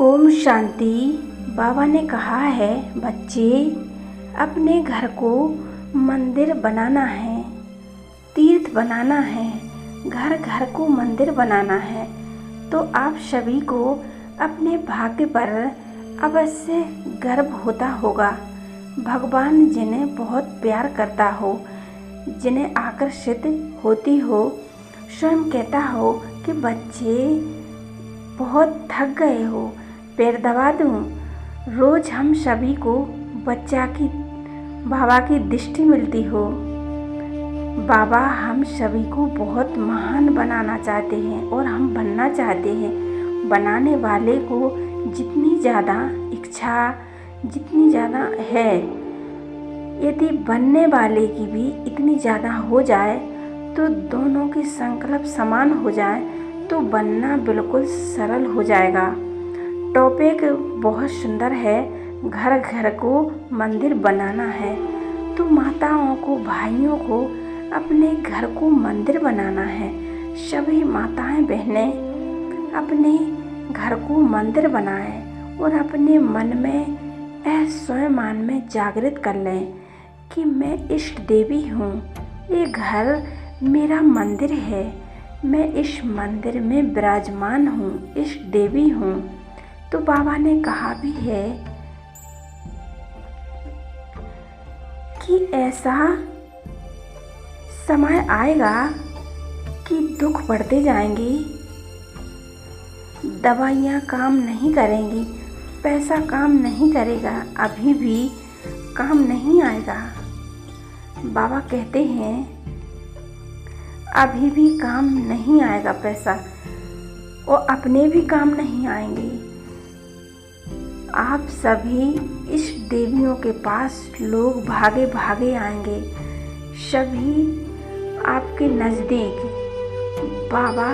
ओम शांति। बाबा ने कहा है, बच्चे अपने घर को मंदिर बनाना है, तीर्थ बनाना है, घर घर को मंदिर बनाना है। तो आप सभी को अपने भाग्य पर अवश्य गर्व होता होगा। भगवान जिन्हें बहुत प्यार करता हो, जिन्हें आकर्षित होती हो, स्वयं कहता हो कि बच्चे बहुत थक गए हो, पैर दबा दूं। रोज़ हम सभी को बाबा की दृष्टि मिलती हो। बाबा हम सभी को बहुत महान बनाना चाहते हैं और हम बनना चाहते हैं। बनाने वाले को जितनी ज़्यादा इच्छा, जितनी ज़्यादा है, यदि बनने वाले की भी इतनी ज़्यादा हो जाए तो दोनों के संकल्प समान हो जाए तो बनना बिल्कुल सरल हो जाएगा। टॉपिक बहुत सुंदर है, घर घर को मंदिर बनाना है। तो माताओं को, भाइयों को अपने घर को मंदिर बनाना है। सभी माताएं बहनें अपने घर को मंदिर बनाएं और अपने मन में स्वयं में जागृत कर लें कि मैं इष्ट देवी हूँ, ये घर मेरा मंदिर है, मैं इस मंदिर में विराजमान हूँ, इष्ट देवी हूँ। तो बाबा ने कहा भी है कि ऐसा समय आएगा कि दुख बढ़ते जाएंगे, दवाइयाँ काम नहीं करेंगी, पैसा काम नहीं करेगा, अभी भी काम नहीं आएगा। बाबा कहते हैं अभी भी काम नहीं आएगा पैसा, और अपने भी काम नहीं आएंगे। आप सभी इस देवियों के पास लोग भागे भागे आएंगे, सभी आपके नज़दीक। बाबा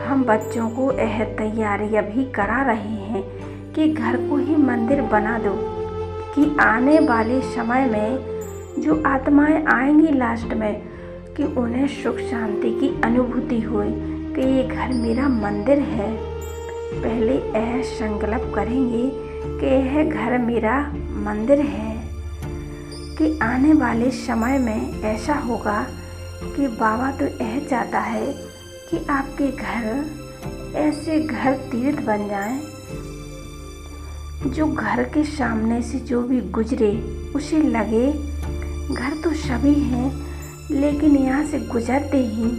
हम बच्चों को यह तैयारी अभी करा रहे हैं कि घर को ही मंदिर बना दो, कि आने वाले समय में जो आत्माएं आएंगी लास्ट में, कि उन्हें सुख शांति की अनुभूति होए कि ये घर मेरा मंदिर है। पहले यह संकल्प करेंगे कि यह घर मेरा मंदिर है, कि आने वाले समय में ऐसा होगा कि बाबा तो यह चाहता है कि आपके घर ऐसे घर तीर्थ बन जाएं, जो घर के सामने से जो भी गुजरे उसे लगे घर तो सभी हैं, लेकिन यहाँ से गुजरते ही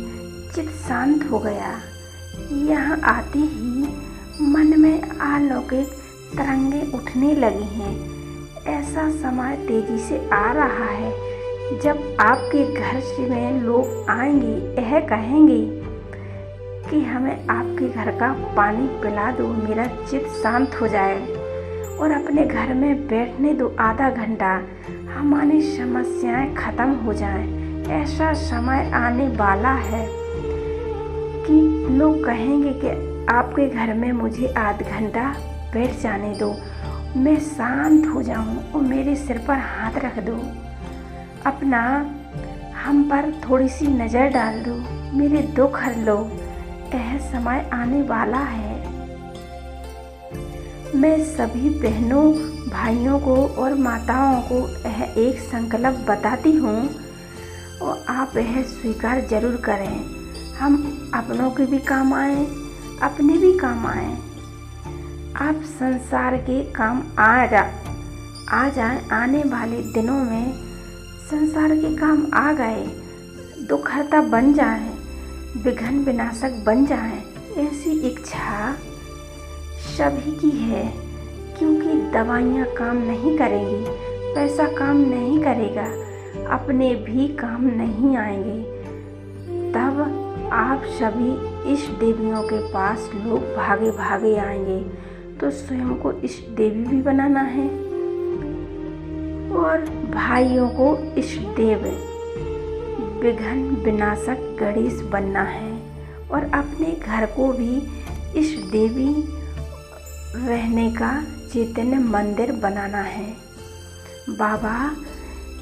चित्त शांत हो गया। यहाँ आते ही मन में अलौकिक तरंगें उठने लगी हैं। ऐसा समय तेजी से आ रहा है जब आपके घर से में लोग आएंगे, यह कहेंगे कि हमें आपके घर का पानी पिला दो, मेरा चित्त शांत हो जाए, और अपने घर में बैठने दो आधा घंटा, हमारी समस्याएं खत्म हो जाएं। ऐसा समय आने वाला है कि लोग कहेंगे कि आपके घर में मुझे आधा घंटा बैठ जाने दो, मैं शांत हो जाऊं और मेरे सिर पर हाथ रख दो, अपना हम पर थोड़ी सी नज़र डाल दो, मेरे दुख हर लो। यह समय आने वाला है। मैं सभी बहनों, भाइयों को और माताओं को यह एक संकल्प बताती हूँ और आप यह स्वीकार जरूर करें। हम अपनों के भी काम आए, अपने भी काम आए। आप संसार के काम आ जाए, आने वाले दिनों में संसार के काम आ गए, दुखहर्ता बन जाए, विघ्न विनाशक बन जाए, ऐसी इच्छा सभी की है। क्योंकि दवाइयाँ काम नहीं करेंगी, पैसा काम नहीं करेगा, अपने भी काम नहीं आएंगे। तब आप सभी इस देवियों के पास लोग भागे भागे आएंगे। तो स्वयं को इष्ट देवी भी बनाना है और भाइयों को इष्ट देव, विघ्न विनाशक गणेश बनना है, और अपने घर को भी इष्ट देवी रहने का चैतन्य मंदिर बनाना है। बाबा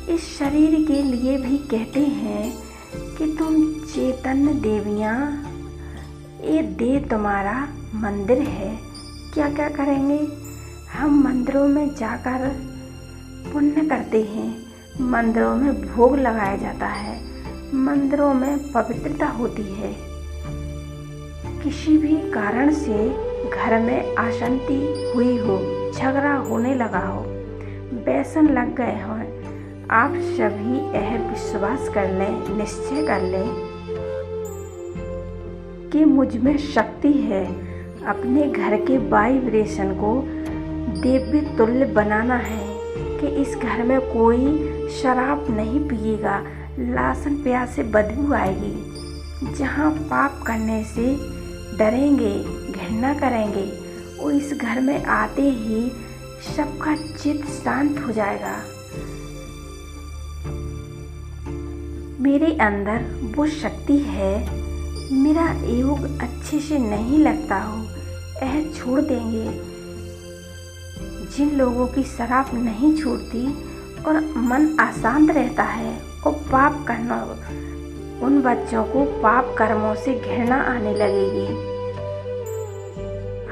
इस शरीर के लिए भी कहते हैं कि तुम चैतन्य देवियाँ, ये देह तुम्हारा मंदिर है, क्या क्या करेंगे? हम मंदिरों में जाकर पुण्य करते हैं, मंदिरों में भोग लगाया जाता है, मंदिरों में पवित्रता होती है। किसी भी कारण से घर में अशांति हुई हो, झगड़ा होने लगा हो, व्यसन लग गए हों, आप सभी यह विश्वास कर लें, निश्चय कर लें कि मुझ में शक्ति है। अपने घर के वाइब्रेशन को दिव्य तुल्य बनाना है कि इस घर में कोई शराब नहीं पिएगा, लाशन प्यास से बदबू आएगी। जहाँ पाप करने से डरेंगे, घृणा करेंगे, वो इस घर में आते ही सबका चित्त शांत हो जाएगा। मेरे अंदर वो शक्ति है, मेरा योग अच्छे से नहीं लगता हो, यह छोड़ देंगे। जिन लोगों की शराब नहीं छूटती और मन अशांत रहता है और पाप करना, उन बच्चों को पाप कर्मों से घृणा आने लगेगी।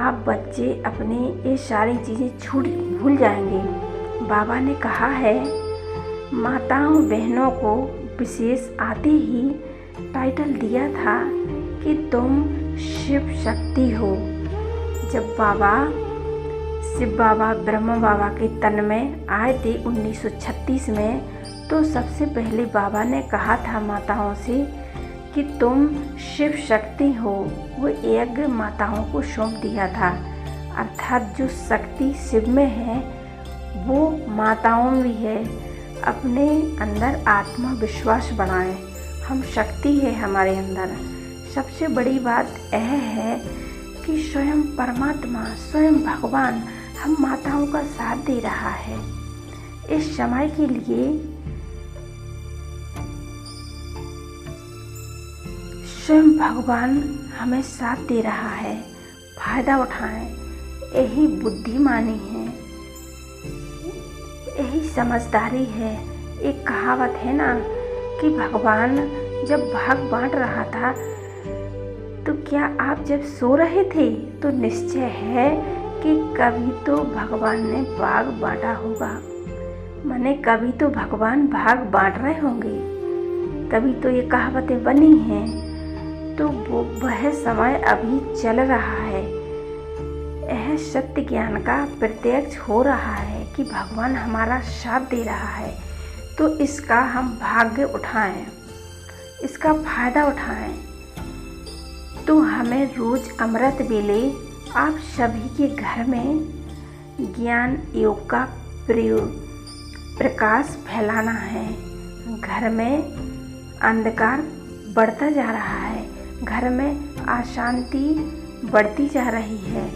आप बच्चे अपनी ये सारी चीज़ें भूल जाएंगे। बाबा ने कहा है, माताओं बहनों को विशेष आते ही टाइटल दिया था कि तुम शिव शक्ति हो। जब शिव बाबा ब्रह्म बाबा के तन में आए थे 1936 में, तो सबसे पहले बाबा ने कहा था माताओं से कि तुम शिव शक्ति हो। वो यज्ञ माताओं को सौंप दिया था, अर्थात जो शक्ति शिव में है वो माताओं में भी है। अपने अंदर आत्मविश्वास बढ़ाएं, हम शक्ति है हमारे अंदर। सबसे बड़ी बात यह है कि स्वयं परमात्मा, स्वयं भगवान हम माताओं का साथ दे रहा है। इस समय के लिए स्वयं भगवान हमें साथ दे रहा है, फायदा उठाएं। यही बुद्धिमानी है, यही समझदारी है। एक कहावत है ना कि भगवान जब भाग बांट रहा था, तो क्या आप जब सो रहे थे तो निश्चय है कि कभी तो भगवान ने भाग बांटा होगा। माने कभी तो भगवान भाग बांट रहे होंगे, कभी तो ये कहावतें बनी हैं। तो वह समय अभी चल रहा है। यह सत्य ज्ञान का प्रत्यक्ष हो रहा है कि भगवान हमारा साथ दे रहा है। तो इसका हम भाग्य उठाएं, इसका फायदा उठाएं। तो हमें रोज अमृत वेले आप सभी के घर में ज्ञान योग का प्रकाश फैलाना है। घर में अंधकार बढ़ता जा रहा है, घर में अशांति बढ़ती जा रही है।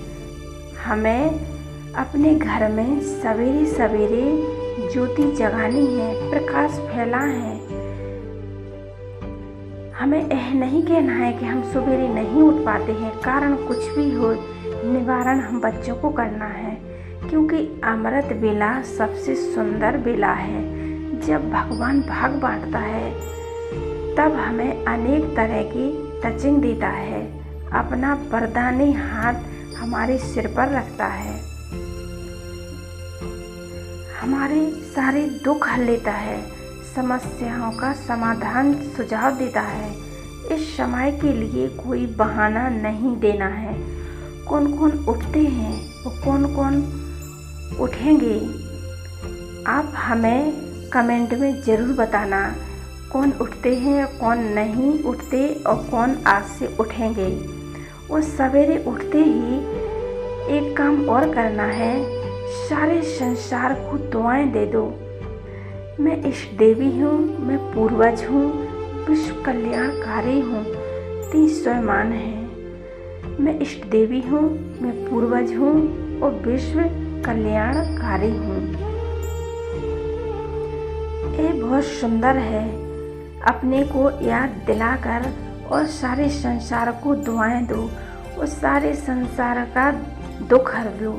हमें अपने घर में सवेरे सवेरे ज्योति जगानी है, प्रकाश फैलाना है। हमें यह नहीं कहना है कि हम सवेरे नहीं उठ पाते हैं, कारण कुछ भी हो, निवारण हम बच्चों को करना है। क्योंकि अमृत बेला सबसे सुंदर बेला है। जब भगवान भाग बांटता है तब हमें अनेक तरह की टचिंग देता है, अपना वरदानी हाथ हमारे सिर पर रखता है, हमारे सारे दुख हल लेता है, समस्याओं का समाधान सुझाव देता है। इस समय के लिए कोई बहाना नहीं देना है। कौन कौन उठते हैं और कौन कौन उठेंगे, आप हमें कमेंट में ज़रूर बताना। कौन उठते हैं, कौन नहीं उठते और कौन आज से उठेंगे। वो सवेरे उठते ही एक काम और करना है, सारे संसार को दुआएं दे दो। मैं इष्ट देवी हूँ, मैं पूर्वज हूँ, विश्व कल्याणकारी हूँ। 30 स्वयमान है। मैं इष्ट देवी हूँ, मैं पूर्वज हूँ और विश्व कल्याणकारी हूँ। ये बहुत सुंदर है। अपने को याद दिलाकर और सारे संसार को दुआएं दो और सारे संसार का दुख हर दो।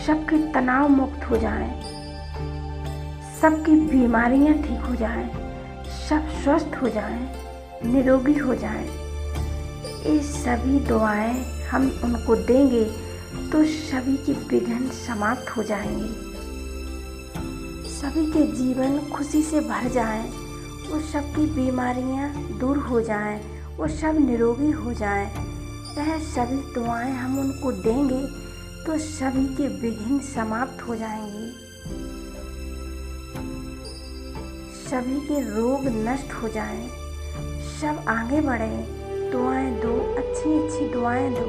सबके तनाव मुक्त हो जाएं, सबकी बीमारियां ठीक हो जाएं, सब स्वस्थ हो जाएं, निरोगी हो जाएं। ये सभी दुआएं हम उनको देंगे तो सभी के विघ्न समाप्त हो जाएंगे, सभी के जीवन खुशी से भर जाएं, और सबकी बीमारियां दूर हो जाएं, और सब निरोगी हो जाएं। यह सभी दुआएं हम उनको देंगे तो सभी के विघ्न समाप्त हो जाएंगे, सभी के रोग नष्ट हो जाएं, सब आगे बढ़े। दुआएं दो, अच्छी अच्छी दुआएं दो,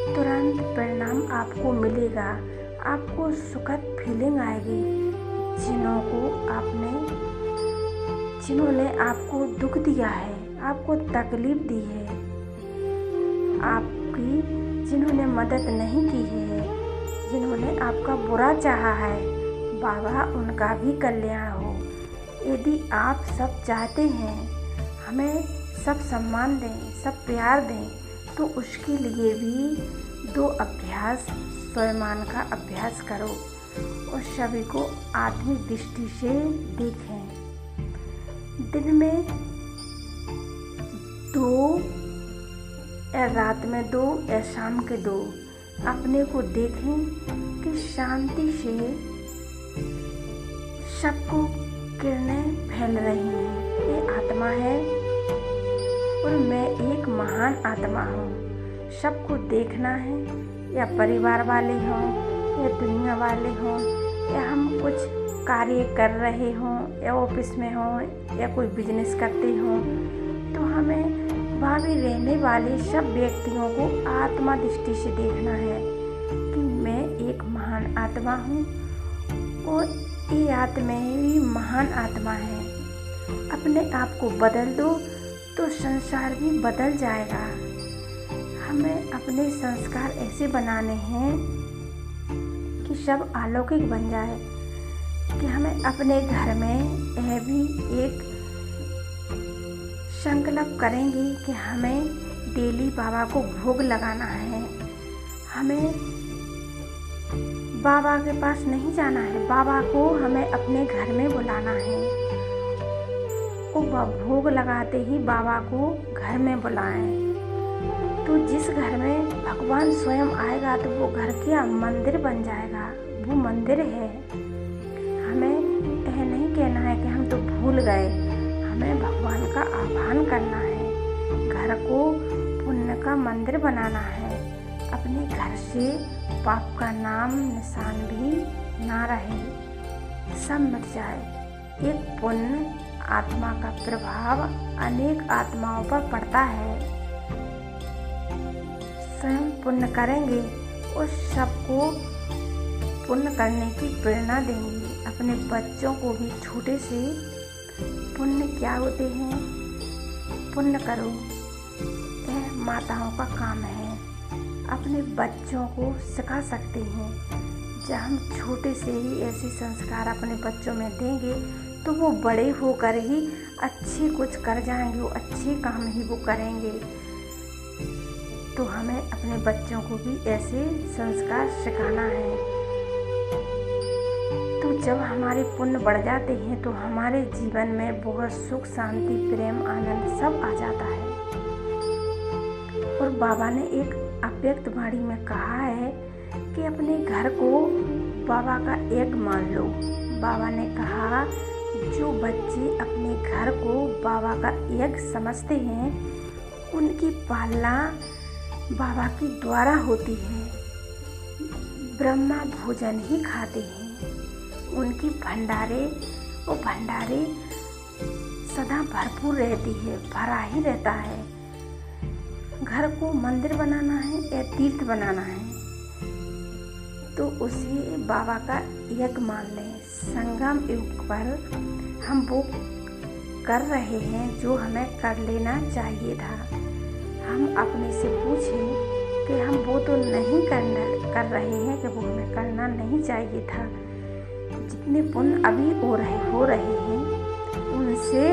तुरंत परिणाम आपको मिलेगा, आपको सुखद फीलिंग आएगी। जिन्होंने आपको दुख दिया है, आपको तकलीफ दी है, आपकी जिन्होंने मदद नहीं की है, जिन्होंने आपका बुरा चाहा है, बाबा उनका भी कल्याण हो। यदि आप सब चाहते हैं हमें सब सम्मान दें, सब प्यार दें, तो उसके लिए भी 2 अभ्यास स्वयं का अभ्यास करो और सभी को आत्मिक दृष्टि से देखें। दिन में 2 या रात में 2 या शाम के 2 अपने को देखें कि शांति से सबको किरणें फैल रही हैं। ये आत्मा है और मैं एक महान आत्मा हूँ। सबको देखना है, या परिवार वाले हों या दुनिया वाले हों, या हम कुछ कार्य कर रहे हों, या ऑफिस में हों, या कोई बिजनेस करते हों, तो हमें वहाँ भी रहने वाले सब व्यक्तियों को आत्मा दृष्टि से देखना है कि मैं एक महान आत्मा हूँ और ये आत्मा भी महान आत्मा है। अपने आप को बदल दो तो संसार भी बदल जाएगा। हमें अपने संस्कार ऐसे बनाने हैं कि सब अलौकिक बन जाए, कि हमें अपने घर में यह भी एक संकल्प करेंगे कि हमें डेली बाबा को भोग लगाना है। हमें बाबा के पास नहीं जाना है, बाबा को हमें अपने घर में बुलाना है। भोग लगाते ही बाबा को घर में बुलाएं, तो जिस घर में भगवान स्वयं आएगा तो वो घर क्या मंदिर बन जाएगा। वो मंदिर है। हमें यह नहीं कहना है कि हम तो भूल गए, हमें भगवान का आह्वान करना है। घर को पुण्य का मंदिर बनाना है। अपने घर से पाप का नाम निशान भी ना रहे, सब मिट जाए। एक पुण्य आत्मा का प्रभाव अनेक आत्माओं पर पड़ता है। स्वयं पुण्य करेंगे और सबको पुण्य करने की प्रेरणा देंगे। अपने बच्चों को भी छोटे से पुण्य क्या होते हैं, पुण्य करो, यह माताओं का काम है। अपने बच्चों को सिखा सकते हैं। जब हम छोटे से ही ऐसे संस्कार अपने बच्चों में देंगे तो वो बड़े होकर ही अच्छे कुछ कर जाएंगे, वो अच्छे काम ही वो करेंगे। तो हमें अपने बच्चों को भी ऐसे संस्कार सिखाना है। तो जब हमारे पुण्य बढ़ जाते हैं तो हमारे जीवन में बहुत सुख, शांति, प्रेम, आनंद सब आ जाता है। और बाबा ने एक अव्यक्त वाणी में कहा है कि अपने घर को बाबा का एक मान लो। बाबा ने कहा जो बच्चे अपने घर को बाबा का एक समझते हैं उनकी पालना बाबा के द्वारा होती है। ब्रह्मा भोजन ही खाते हैं। उनकी भंडारे सदा भरपूर रहती है, भरा ही रहता है। घर को मंदिर बनाना है या तीर्थ बनाना है तो उसे बाबा का यज्ञ मान लें। संगम युग पर हम वो कर रहे हैं जो हमें कर लेना चाहिए था। हम अपने से पूछें कि हम वो तो नहीं कर रहे हैं कि वो हमें करना नहीं चाहिए था। जितने पुण्य अभी हो रहे हैं उनसे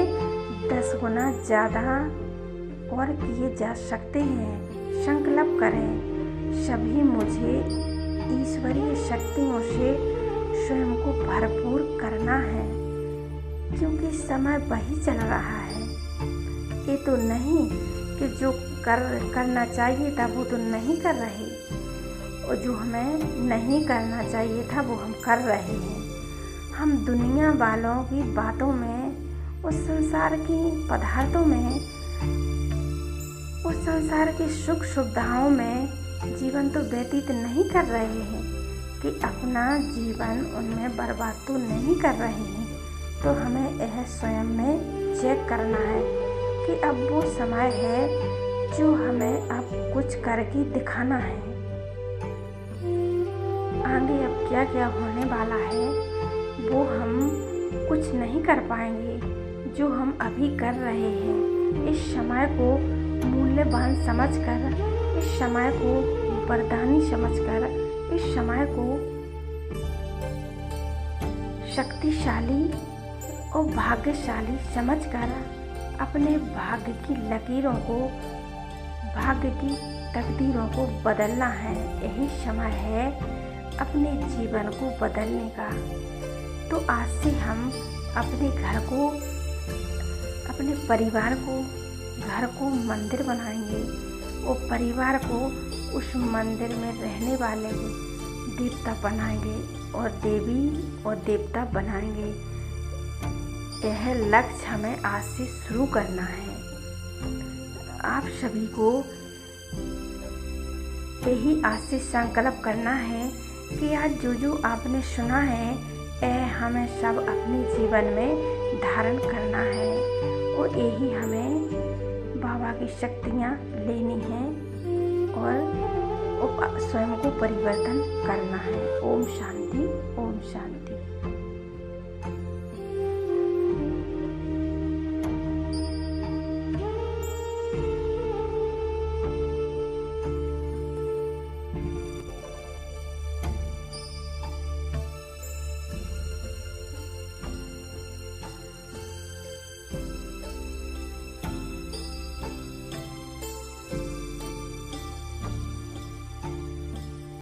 10 गुना ज़्यादा और किए जा सकते हैं। संकल्प करें, सभी मुझे ईश्वरीय शक्तियों से स्वयं को भरपूर करना है, क्योंकि समय वही चल रहा है। ये तो नहीं कि जो करना चाहिए था वो तो नहीं कर रहे। और जो हमें नहीं करना चाहिए था वो हम कर रहे हैं। हम दुनिया वालों की बातों में, उस संसार की पदार्थों में, उस संसार की सुख सुविधाओं में जीवन तो व्यतीत नहीं कर रहे हैं कि अपना जीवन उनमें बर्बाद तो नहीं कर रहे हैं। तो हमें यह स्वयं में चेक करना है कि अब वो समय है जो हमें अब कुछ करके दिखाना है। आगे अब क्या क्या होने वाला है वो हम कुछ नहीं कर पाएंगे। जो हम अभी कर रहे हैं, इस समय को मूल्यवान समझकर, इस समय को वरदानी समझकर, इस समय को शक्तिशाली और भाग्यशाली समझकर अपने भाग्य की लकीरों को, भाग्य की तकदीरों को बदलना है। यही समय है अपने जीवन को बदलने का। तो आज से हम अपने घर को, अपने परिवार को, घर को मंदिर बनाएंगे और परिवार को उस मंदिर में रहने वाले देवता बनाएंगे और देवी और देवता बनाएंगे। यह लक्ष्य हमें आज से शुरू करना है। आप सभी को यही आज से संकल्प करना है कि आज जो आपने सुना है यह हमें सब अपने जीवन में धारण करना है और यही हमें बाबा की शक्तियाँ लेनी हैं और स्वयं को परिवर्तन करना है। ओम शांति, ओम शांति।